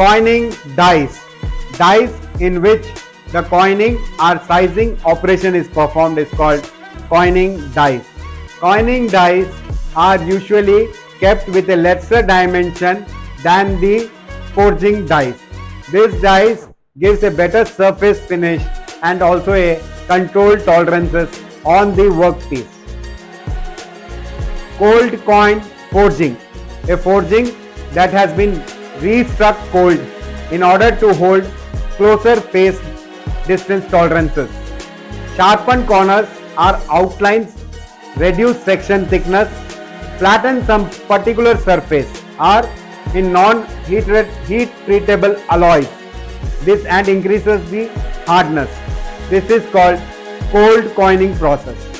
Coining dies. Dies in which the coining or sizing operation is performed is called coining dies. Coining dies are usually kept with a lesser dimension than the forging dies. This dies gives a better surface finish and also a controlled tolerances on the workpiece. Cold coin forging. A forging that has been restruck cold in order to hold closer face distance tolerances. Sharpen corners or outlines, reduce section thickness, flatten some particular surface or in non-heat treatable alloys. This and increases the hardness. This is called cold coining process.